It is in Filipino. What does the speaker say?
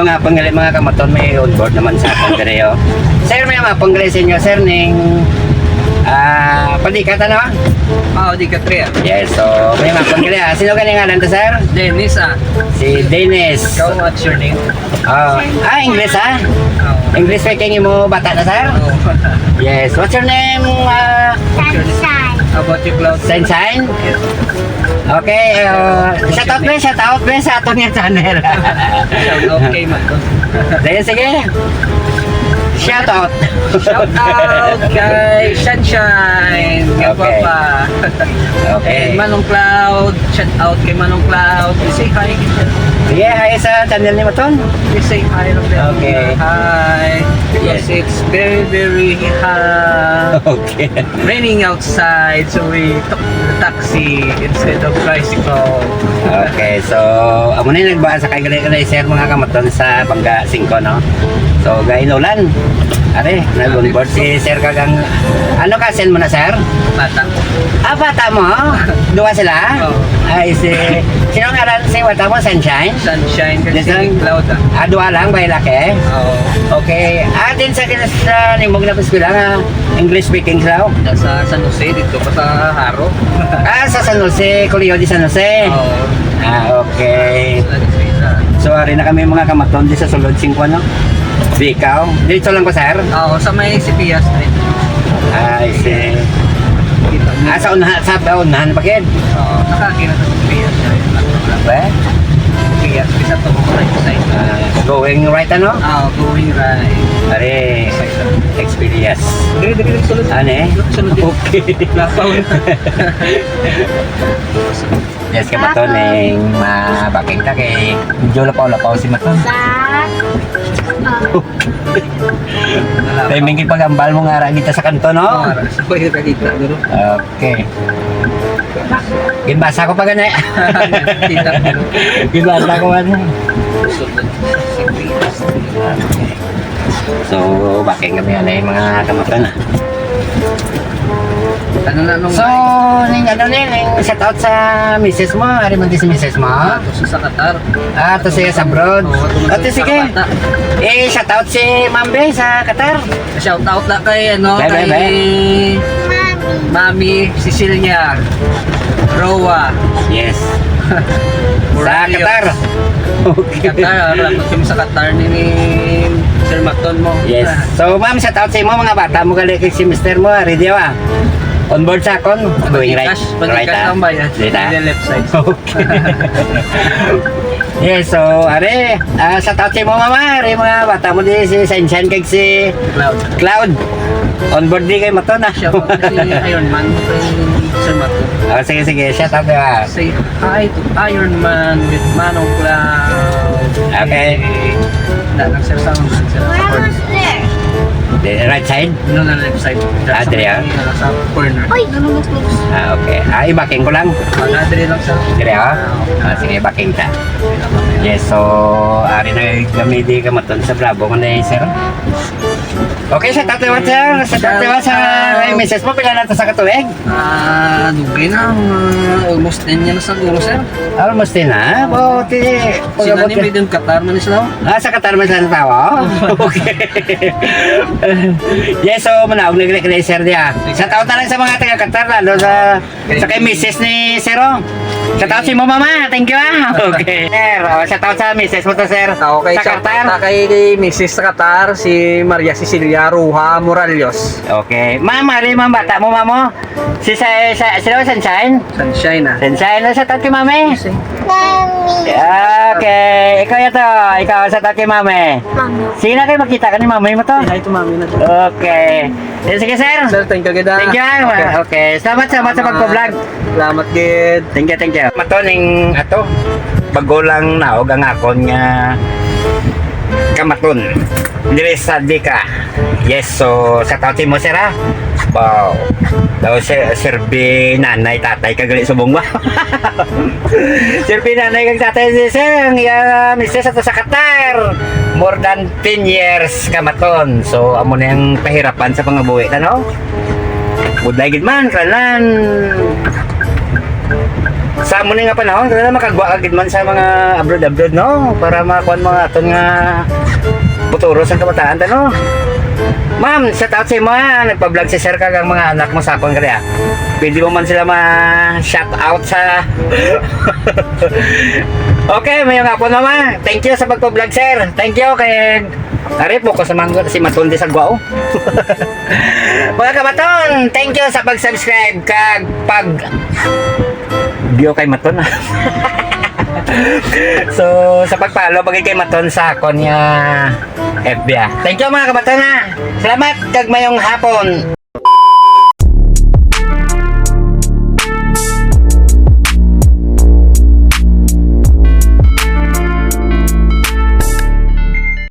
mga panggali mga kamaton may on board naman sa akong direo. Sir, may mga panggali sa inyo, sir, ning palikat ano? Oo, di ka 3 ah. Yes, so may mga panggali ah. Sino ka ngalan to, sir? Dennis ah. Si Dennis. Ikaw, what's your name? English ah? Oo. English speaking mo bata na, sir? Oo. Yes, what's your name? How about you, Cloud? Sunshine? Okay, shout out ba sa atong yung channel. Shout out kay Maton. Sige. Shout out. Shout out kay Sunshine. Kay Okay. Papa. Okay. And Manong Cloud. Shout out kay Manong Cloud. You say hi. Sige, hi sa channel ni Maton. You say hi lang din. Okay. Hi. Because Yes. it's very, very Okay. raining outside. So we took the taxi instead of bicycle. Okay, so amo na yung nagbaan sa kay Galay sir mga kamaton sa Bangga 5, no? So gainulan. Are, nag-onboard si sir kagang ano ka send mo na, sir? Bata. Bata mo? Dua sila? Oo. Ay, sino nga rin si wata mo? Sunshine? Sunshine kasi Yes, Cloud ah. Dua lang, bay laki? Oo. Okay. Din sa nimog na paskula nga English speaking sila? Sa San Jose dito pa sa Haro. Sa San Jose, Colegio de San Jose. Oo. Okay. Sa So, ari na kami mga kamaton di sa sulod 5, no? Ikaw? Dito lang ko, sir? Oo, sa may CPS Street. I see. Kita mo. Sa unahan pa, kid? Oo, nakakita sa CPS Street. Ba? CPS, bisa to mo right side. Going right, ano? Oo, going right. Ari, experience. Dili sulod. Ano eh? Sulod din. Okay. Lapaw na. Yes, kay Maton, mabaking ka kay medyo lapaw-lapaw si Maton. May mingkit pagambal mo nga kita sa kanto, no? Oo, sa pwede ka kita. Duro. Okay. Ginbasa ko pa gani. Kita. Ginbasa ko pa gani. Sulod. CPS Street. Okay. So, baking kami yan mga kamaton. Ano na nung So, ning shout out sa misis mo, ari man di si misis mo. to sa Qatar. To siya sa abroad. Oo, Ate sige. Shout out si Mambe sa Qatar. Shout out na kay ano Bye, kay bye, Mami Cecilia Roa Yes. Sa Morales. Qatar. Okay. Qatar, lapot kami sa Qatar ni Sir Maton mo. Yes. So, ma'am, shout out sa imo mga bata mo gali kay si Mr. mo, ready wa? On board sa akon, going right. Pag-cash ang bayan. Right, ah? The left side. Okay. Yes, so, are, shout out sa imo mama, are mga bata mo di si Sunshine kay si Cloud. Cloud. On board di kay Maton na. Shout out kay Iron Man kay Sir Maton. Sige, shout out ka. Say hi to Iron Man with Manong Cloud. Okay. Nang Sir Sound Sir support. The right side? No, na left side. Dre, ah? Sa corner. Ay, ganun close. Okay. Ibaking ko lang. Dre lang sa. Dire sige, baking ka. Yes, so, ari na gamidi ka maton sa Bravo ko na sir. Okay, sa tatawa sir. Sa tatawa sa message mo, pila na to sa katuwig? Dugay na. Almost 10 yan na siguro, sir. Almost din ha? Buti. Sila ni Medium Qatar man sila. Sa Qatar man sila natawa? Okay. Yes, so manawag na sir diya. Sa taon na lang sa mga taga Qatar, lalo sa kay Mrs. ni Sero. Sa taon si mo mama, thank you ah. Okay. Sir, sa taon sa Mrs. mo to sir. Okay, Sa Qatar. kay Mrs. sa Qatar, si Maria Cecilia Ruha Morales. Okay. Ma'am, hari ma'am bata mo mamo. Sino Sunshine? Sunshine ah. Sunshine na sa taon kay mami. Okay, ikaw yato. Ikaw sa taon kay mami. Sige na kayo makita ka ni mami mo to. Hi to mami na to. Okay. Sige sir. Sir, thank you gida. Thank you. Okay. Salamat sa pagpo-vlog. Salamat gid. Thank you. Matoning ato. Bago lang naog ang akon nga kamaton. Dire sa Dika. Yes, so sa tawti mo sir ha. Wow. Daw sirbi nanay tatay kagali subong ba? Sirbi nanay kag tatay sir, mister sa Qatar. More than 10 years kamaton. So amo na yung pahirapan sa pangabuhi tanaw. Buday gid man kanan sa muna nga panahon kana makagwa agad man sa mga abroad no para makuan mga aton nga futuro sa kabataan no. Ma'am, shout out sa mo ha. Nagpa-vlog si Sir kag ang mga anak mo sa akon kaya. Pwede mo man sila ma-shout out sa Okay, may nga po naman. Thank you sa pagpa-vlog, Sir. Thank you kay Ari po ko sa manggo si Matundi sa Guao. Mga kabaton, thank you sa pag-subscribe kag pag bio kay Maton. So, sa pag-follow bagay kay Maton sa akon nga FB. Thank you mga kabaton ha. Salamat kag mayong hapon.